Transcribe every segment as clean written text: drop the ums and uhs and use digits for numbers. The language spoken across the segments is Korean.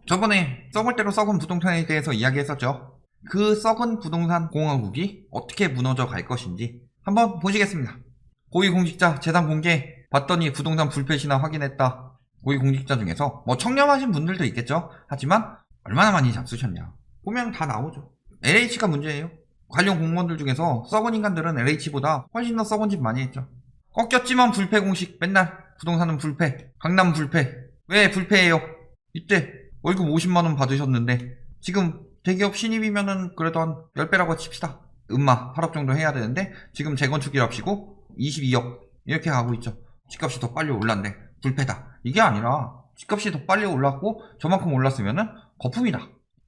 저번에 썩을 대로 썩은 부동산에 대해서 이야기했었죠. 그 썩은 부동산 공화국이 어떻게 무너져 갈 것인지 한번 보시겠습니다. 고위공직자 재산 공개 봤더니 부동산 불패시나 확인했다. 고위공직자 중에서 뭐 청렴하신 분들도 있겠죠. 하지만 얼마나 많이 잡수셨냐. 보면 다 나오죠. LH가 문제예요. 관련 공무원들 중에서 썩은 인간들은 LH보다 훨씬 더 썩은 짓 많이 했죠. 꺾였지만 불패 공식 맨날 부동산은 불패, 강남 불패. 왜 불패예요? 이때 월급 50만원 받으셨는데 지금 대기업 신입이면은 그래도 한 10배라고 칩시다. 음마 8억 정도 해야 되는데 지금 재건축이랍시고 22억 이렇게 가고 있죠. 집값이 더 빨리 올랐네. 불패다. 이게 아니라 집값이 더 빨리 올랐고 저만큼 올랐으면은 거품이다.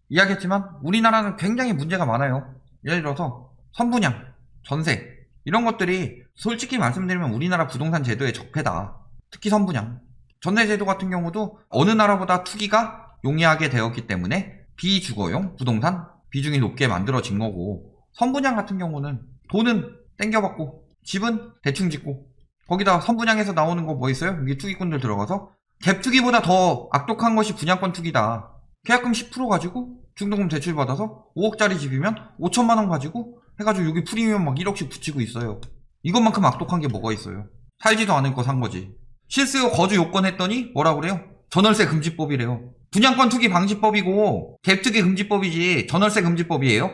이야기했지만 우리나라는 굉장히 문제가 많아요. 예를 들어서 선분양, 전세 이런 것들이 솔직히 말씀드리면 우리나라 부동산 제도의 적폐다. 특히 선분양. 전세 제도 같은 경우도 어느 나라보다 투기가 용이하게 되었기 때문에 비주거용 부동산 비중이 높게 만들어진 거고, 선분양 같은 경우는 돈은 땡겨받고 집은 대충 짓고 거기다 선분양에서 나오는 거 뭐 있어요? 이게 투기꾼들 들어가서 갭투기보다 더 악독한 것이 분양권 투기다. 계약금 10% 가지고 중도금 대출 받아서 5억짜리 집이면 5천만원 가지고 해가지고 여기 프리미엄 막 1억씩 붙이고 있어요. 이것만큼 악독한 게 뭐가 있어요? 살지도 않을 거 산 거지. 실수요 거주 요건 했더니 뭐라 그래요? 전월세 금지법이래요. 분양권 투기 방지법이고 갭투기 금지법이지 전월세 금지법이에요?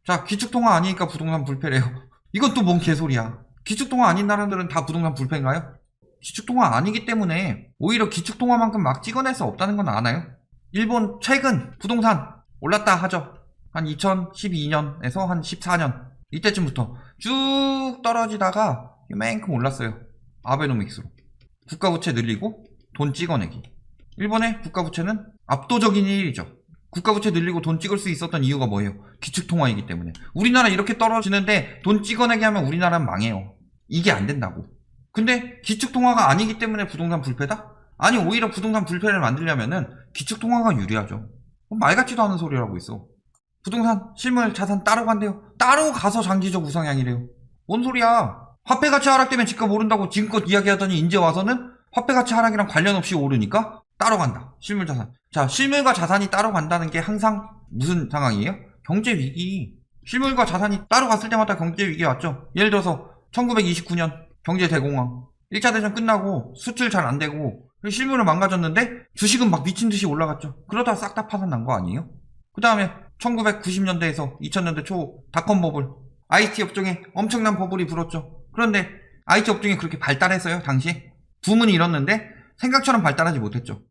자, 기축통화 아니니까 부동산 불패래요. 이건 또 뭔 개소리야. 기축통화 아닌 나라들은 다 부동산 불패인가요? 기축통화 아니기 때문에 오히려 기축통화만큼 막 찍어낼 수 없다는 건 아나요? 일본 최근 부동산 올랐다 하죠. 한 2012년에서 한 14년 이때쯤부터 쭉 떨어지다가 이만큼 올랐어요. 아베노믹스로. 국가부채 늘리고 돈 찍어내기. 일본의 국가부채는 압도적인 일이죠. 국가부채 늘리고 돈 찍을 수 있었던 이유가 뭐예요? 기축통화이기 때문에. 우리나라 이렇게 떨어지는데 돈 찍어내게 하면 우리나라는 망해요. 이게 안 된다고. 근데 기축통화가 아니기 때문에 부동산 불패다? 아니, 오히려 부동산 불패를 만들려면은 기축통화가 유리하죠. 말 같지도 않은 소리를 하고 있어. 부동산, 실물, 자산 따로 간대요. 따로 가서 장기적 우상향이래요. 뭔 소리야? 화폐가치 하락되면 집값 오른다고 지금껏 이야기하더니 이제 와서는 화폐가치 하락이랑 관련 없이 오르니까 따로 간다. 실물 자산. 자, 실물과 자산이 따로 간다는 게 항상 무슨 상황이에요? 경제 위기. 실물과 자산이 따로 갔을 때마다 경제 위기 왔죠. 예를 들어서 1929년 경제 대공황. 1차 대전 끝나고 수출 잘 안 되고 실물은 망가졌는데 주식은 막 미친 듯이 올라갔죠. 그러다 싹 다 파산 난 거 아니에요? 그 다음에 1990년대에서 2000년대 초 닷컴 버블. IT 업종에 엄청난 버블이 불었죠. 그런데 IT 업종이 그렇게 발달했어요, 당시에? 붐은 일었는데 생각처럼 발달하지 못했죠.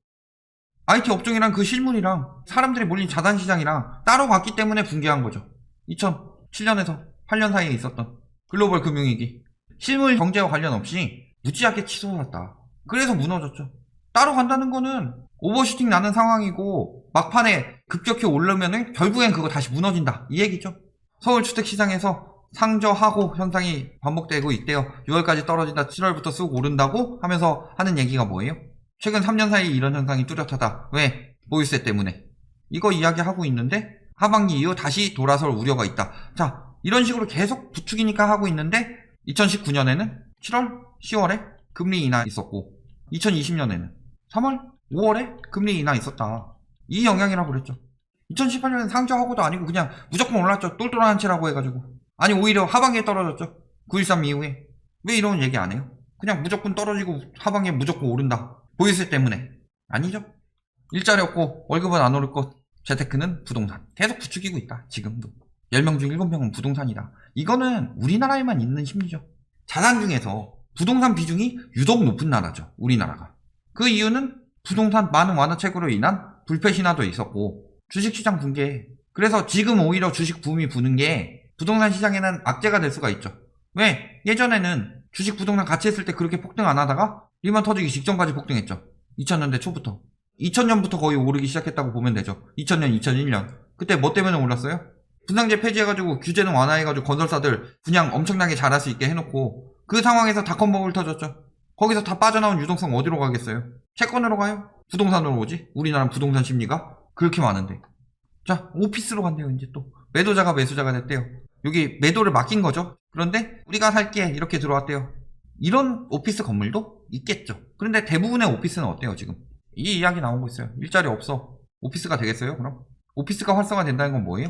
IT 업종이랑 그 실물이랑 사람들이 몰린 자산시장이랑 따로 갔기 때문에 붕괴한 거죠. 2007년에서 8년 사이에 있었던 글로벌 금융위기. 실물 경제와 관련 없이 무지하게 치솟았다. 그래서 무너졌죠. 따로 간다는 거는 오버슈팅 나는 상황이고 막판에 급격히 오르면은 결국엔 그거 다시 무너진다. 이 얘기죠. 서울 주택시장에서 상저하고 현상이 반복되고 있대요. 6월까지 떨어진다. 7월부터 쑥 오른다고 하면서 하는 얘기가 뭐예요? 최근 3년 사이 이런 현상이 뚜렷하다. 왜? 보유세 때문에. 이거 이야기하고 있는데 하반기 이후 다시 돌아설 우려가 있다. 자, 이런 식으로 계속 부추기니까 하고 있는데 2019년에는 7월, 10월에 금리 인하 있었고 2020년에는 3월, 5월에 금리 인하 있었다. 이 영향이라고 그랬죠. 2018년엔 상저하고도 아니고 그냥 무조건 올랐죠. 똘똘한 채라고 해가지고. 아니, 오히려 하반기에 떨어졌죠. 9.13 이후에. 왜 이런 얘기 안 해요? 그냥 무조건 떨어지고 하반기에 무조건 오른다. 보유세 때문에. 아니죠. 일자리 없고 월급은 안 오를 것. 재테크는 부동산. 계속 부추기고 있다. 지금도. 10명 중 7명은 부동산이다. 이거는 우리나라에만 있는 심리죠. 자산 중에서 부동산 비중이 유독 높은 나라죠. 우리나라가. 그 이유는 부동산 많은 완화책으로 인한 불패 신화도 있었고 주식시장 붕괴. 그래서 지금 오히려 주식 붐이 부는 게 부동산 시장에는 악재가 될 수가 있죠. 왜? 예전에는 주식 부동산 같이 했을 때 그렇게 폭등 안 하다가 리만 터지기 직전까지 폭등했죠. 2000년대 초부터. 2000년부터 거의 오르기 시작했다고 보면 되죠. 2000년, 2001년. 그때 뭐 때문에 올랐어요? 분상제 폐지해가지고 규제는 완화해가지고 건설사들 그냥 엄청나게 잘할 수 있게 해놓고 그 상황에서 닷컴 버블 터졌죠. 거기서 다 빠져나온 유동성 어디로 가겠어요? 채권으로 가요? 부동산으로 오지? 우리나라 부동산 심리가 그렇게 많은데. 자, 오피스로 간대요. 이제 또 매도자가 매수자가 됐대요. 여기 매도를 맡긴 거죠. 그런데 우리가 살게 이렇게 들어왔대요. 이런 오피스 건물도 있겠죠. 그런데 대부분의 오피스는 어때요 지금? 이 이야기 나오고 있어요. 일자리 없어. 오피스가 되겠어요 그럼? 오피스가 활성화된다는 건 뭐예요?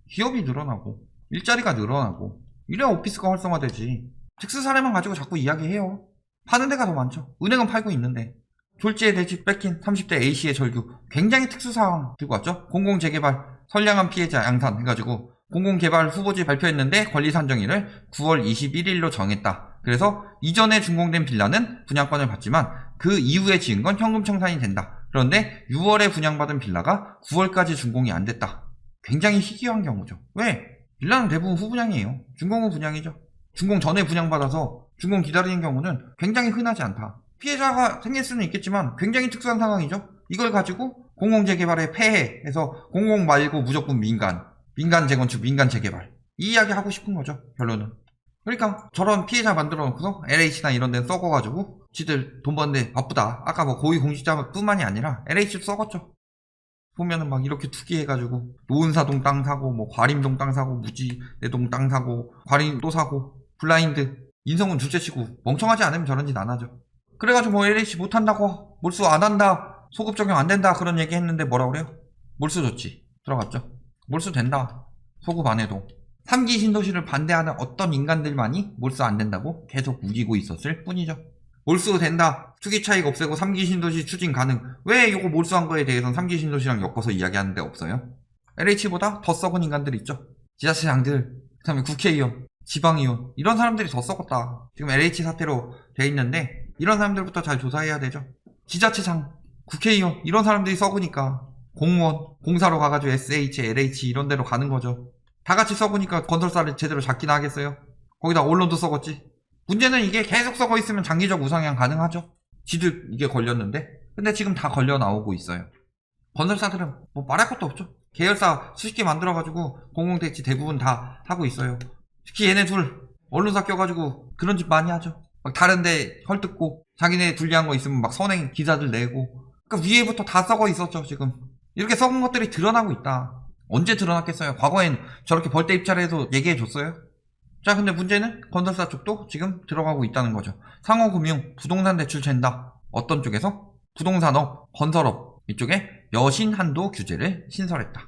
기업이 늘어나고 일자리가 늘어나고 이래야 오피스가 활성화되지. 특수 사례만 가지고 자꾸 이야기해요. 파는 데가 더 많죠. 은행은 팔고 있는데. 졸지에 내 집 뺏긴 30대 A씨의 절규. 굉장히 특수 상황 들고 왔죠. 공공재개발 선량한 피해자 양산 해가지고 공공개발 후보지 발표했는데 권리 산정일을 9월 21일로 정했다. 그래서 이전에 준공된 빌라는 분양권을 받지만 그 이후에 지은 건 현금 청산이 된다. 그런데 6월에 분양받은 빌라가 9월까지 준공이 안 됐다. 굉장히 희귀한 경우죠. 왜? 빌라는 대부분 후분양이에요. 준공은 분양이죠. 준공 전에 분양받아서 준공 기다리는 경우는 굉장히 흔하지 않다. 피해자가 생길 수는 있겠지만 굉장히 특수한 상황이죠. 이걸 가지고 공공재개발에 폐해해서 공공 말고 무조건 민간 재건축, 민간 재개발 이 이야기 하고 싶은 거죠. 결론은. 그러니까 저런 피해자 만들어 놓고서 LH나 이런 데는 썩어가지고 지들 돈 버는데 바쁘다. 아까 뭐 고위공직자뿐만이 아니라 LH도 썩었죠. 보면은 막 이렇게 투기해가지고 노은사동 땅 사고 뭐 과림동 땅 사고 무지내동 땅 사고 과림 또 사고 블라인드 인성은 둘째치고 멍청하지 않으면 저런 짓 안 하죠. 그래가지고 뭐 LH 못한다고 몰수 안 한다 소급 적용 안 된다 그런 얘기 했는데 뭐라 그래요? 몰수 좋지. 들어갔죠. 몰수 된다. 소급 안 해도. 3기 신도시를 반대하는 어떤 인간들만이 몰수 안 된다고 계속 우기고 있었을 뿐이죠. 몰수 된다. 투기 차익 없애고 3기 신도시 추진 가능. 왜 이거 몰수한 거에 대해서는 3기 신도시랑 엮어서 이야기하는 데 없어요? LH보다 더 썩은 인간들 있죠. 지자체장들, 그 다음에 국회의원, 지방의원 이런 사람들이 더 썩었다. 지금 LH 사태로 돼 있는데 이런 사람들부터 잘 조사해야 되죠. 지자체장, 국회의원 이런 사람들이 썩으니까 공무원, 공사로 가가지고 SH, LH 이런 데로 가는 거죠. 다 같이 썩으니까 건설사를 제대로 잡긴 하겠어요? 거기다 언론도 썩었지. 문제는 이게 계속 썩어 있으면 장기적 우상향 가능하죠. 지들 이게 걸렸는데. 근데 지금 다 걸려 나오고 있어요. 건설사들은 뭐 말할 것도 없죠. 계열사 수십 개 만들어가지고 공공택지 대부분 다 하고 있어요. 특히 얘네 둘 언론사 껴가지고 그런 짓 많이 하죠. 막 다른데 헐뜯고 자기네 불리한 거 있으면 막 선행 기사들 내고. 그러니까 위에부터 다 썩어 있었죠 지금. 이렇게 썩은 것들이 드러나고 있다. 언제 드러났겠어요? 과거엔 저렇게 벌떼 입찰해서 얘기해줬어요? 자, 근데 문제는 건설사 쪽도 지금 들어가고 있다는 거죠. 상호금융, 부동산 대출 젠다. 어떤 쪽에서? 부동산업, 건설업 이쪽에 여신 한도 규제를 신설했다.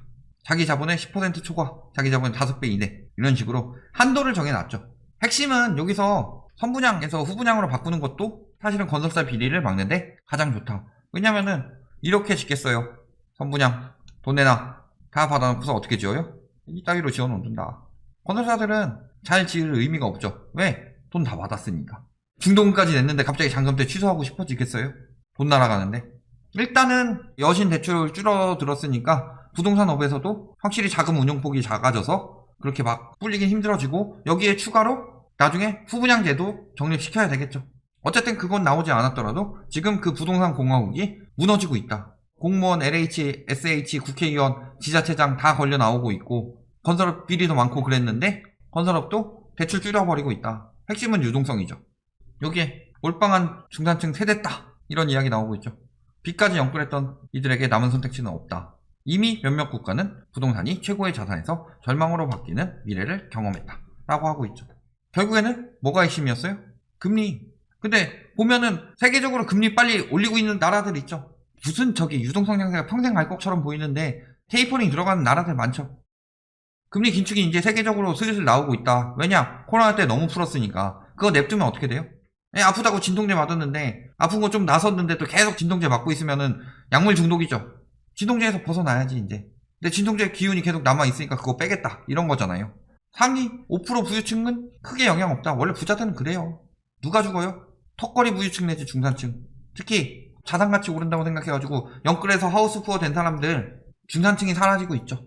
자기 자본의 10% 초과, 자기 자본의 5배 이내 이런 식으로 한도를 정해놨죠. 핵심은 여기서 선분양에서 후분양으로 바꾸는 것도 사실은 건설사 비리를 막는데 가장 좋다. 왜냐면은 이렇게 짓겠어요. 선분양 돈 내놔 다 받아놓고서 어떻게 지어요? 이 따위로 지어놓는다. 건설사들은 잘 지을 의미가 없죠. 왜? 돈 다 받았으니까. 중도금까지 냈는데 갑자기 잔금 때 취소하고 싶어지겠어요? 돈 날아가는데. 일단은 여신 대출을 줄어들었으니까 부동산업에서도 확실히 자금 운용폭이 작아져서 그렇게 막 불리긴 힘들어지고 여기에 추가로 나중에 후분양제도 정립시켜야 되겠죠. 어쨌든 그건 나오지 않았더라도 지금 그 부동산 공화국이 무너지고 있다. 공무원, LH, SH, 국회의원, 지자체장 다 걸려 나오고 있고 건설업 비리도 많고 그랬는데 건설업도 대출 줄여버리고 있다. 핵심은 유동성이죠. 여기에 몰빵한 중산층 세댔다 이런 이야기 나오고 있죠. 빚까지 연끌했던 이들에게 남은 선택지는 없다. 이미 몇몇 국가는 부동산이 최고의 자산에서 절망으로 바뀌는 미래를 경험했다 라고 하고 있죠. 결국에는 뭐가 핵심이었어요? 금리. 근데 보면은 세계적으로 금리 빨리 올리고 있는 나라들 있죠. 무슨 저기 유동성 양세가 평생 갈 것처럼 보이는데 테이퍼링 들어가는 나라들 많죠. 금리 긴축이 이제 세계적으로 슬슬 나오고 있다. 왜냐? 코로나 때 너무 풀었으니까. 그거 냅두면 어떻게 돼요? 아프다고 진통제 맞았는데 아픈 거 좀 나섰는데 또 계속 진통제 맞고 있으면은 약물 중독이죠. 진통제에서 벗어나야지 이제. 근데 진통제 기운이 계속 남아있으니까 그거 빼겠다 이런 거잖아요. 상위 5% 부유층은 크게 영향 없다. 원래 부자들은 그래요. 누가 죽어요? 턱걸이 부유층 내지 중산층. 특히 자산가치 오른다고 생각해가지고 영끌에서 하우스푸어 된 사람들 중산층이 사라지고 있죠.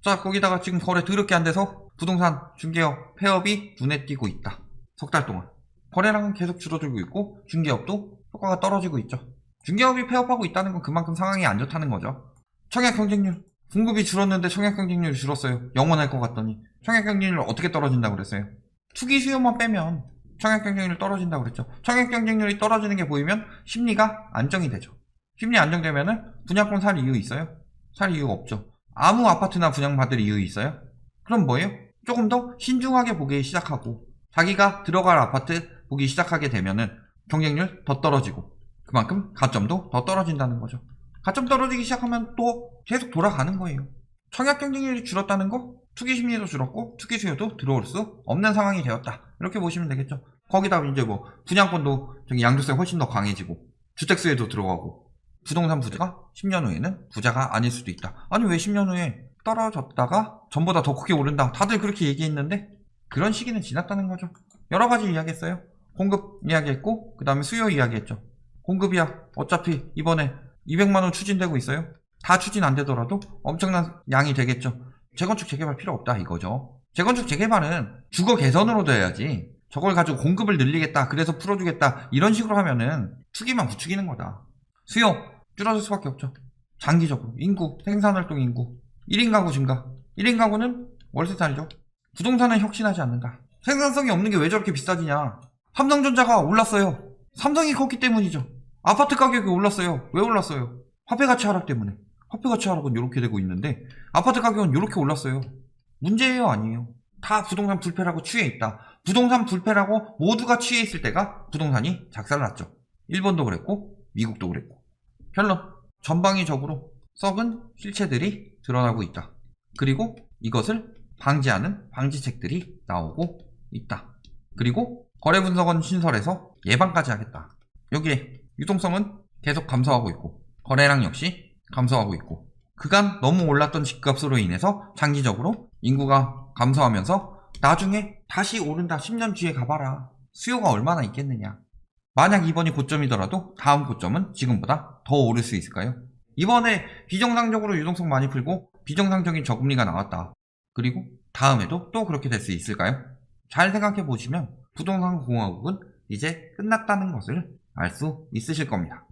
자, 거기다가 지금 거래 더럽게 안 돼서 부동산 중개업 폐업이 눈에 띄고 있다. 석 달 동안 거래량은 계속 줄어들고 있고 중개업도 효과가 떨어지고 있죠. 중개업이 폐업하고 있다는 건 그만큼 상황이 안 좋다는 거죠. 청약 경쟁률 공급이 줄었는데 청약 경쟁률이 줄었어요. 영원할 것 같더니 청약 경쟁률 어떻게 떨어진다고 그랬어요? 투기 수요만 빼면 청약 경쟁률이 떨어진다고 그랬죠. 청약 경쟁률이 떨어지는 게 보이면 심리가 안정이 되죠. 심리 안정되면은 분양권 살 이유 있어요? 살 이유 없죠. 아무 아파트나 분양받을 이유 있어요? 그럼 뭐예요? 조금 더 신중하게 보기 시작하고 자기가 들어갈 아파트 보기 시작하게 되면은 경쟁률 더 떨어지고 그만큼 가점도 더 떨어진다는 거죠. 가점 떨어지기 시작하면 또 계속 돌아가는 거예요. 청약 경쟁률이 줄었다는 거, 투기 심리도 줄었고 투기 수요도 들어올 수 없는 상황이 되었다. 이렇게 보시면 되겠죠. 거기다 이제 뭐 분양권도 저기 양도세 훨씬 더 강해지고 주택 수요도 들어가고 부동산 부자가 10년 후에는 부자가 아닐 수도 있다. 아니 왜 10년 후에 떨어졌다가 전보다 더 크게 오른다. 다들 그렇게 얘기했는데 그런 시기는 지났다는 거죠. 여러 가지 이야기했어요. 공급 이야기했고 그 다음에 수요 이야기했죠. 공급이야 어차피 이번에 200만원 추진되고 있어요. 다 추진 안 되더라도 엄청난 양이 되겠죠. 재건축 재개발 필요 없다 이거죠. 재건축 재개발은 주거 개선으로 돼야지 저걸 가지고 공급을 늘리겠다 그래서 풀어주겠다 이런 식으로 하면은 투기만 부추기는 거다. 수요 줄어들 수밖에 없죠. 장기적으로 인구, 생산활동 인구 1인 가구 증가. 1인 가구는 월세 살죠. 부동산은 혁신하지 않는다. 생산성이 없는 게 왜 저렇게 비싸지냐. 삼성전자가 올랐어요. 삼성이 컸기 때문이죠. 아파트 가격이 올랐어요. 왜 올랐어요? 화폐 가치 하락 때문에. 화폐 가치 하락은 이렇게 되고 있는데 아파트 가격은 이렇게 올랐어요. 문제예요 아니에요? 다 부동산 불패라고 취해 있다. 부동산 불패라고 모두가 취해 있을 때가 부동산이 작살났죠. 일본도 그랬고 미국도 그랬고. 결론 전방위적으로 썩은 실체들이 드러나고 있다. 그리고 이것을 방지하는 방지책들이 나오고 있다. 그리고 거래분석원 신설에서 예방까지 하겠다. 여기에 유동성은 계속 감소하고 있고 거래량 역시 감소하고 있고 그간 너무 올랐던 집값으로 인해서 장기적으로 인구가 감소하면서 나중에 다시 오른다. 10년 뒤에 가봐라. 수요가 얼마나 있겠느냐. 만약 이번이 고점이더라도 다음 고점은 지금보다 더 오를 수 있을까요? 이번에 비정상적으로 유동성 많이 풀고 비정상적인 저금리가 나왔다. 그리고 다음에도 또 그렇게 될 수 있을까요? 잘 생각해 보시면 부동산 공화국은 이제 끝났다는 것을 알 수 있으실 겁니다.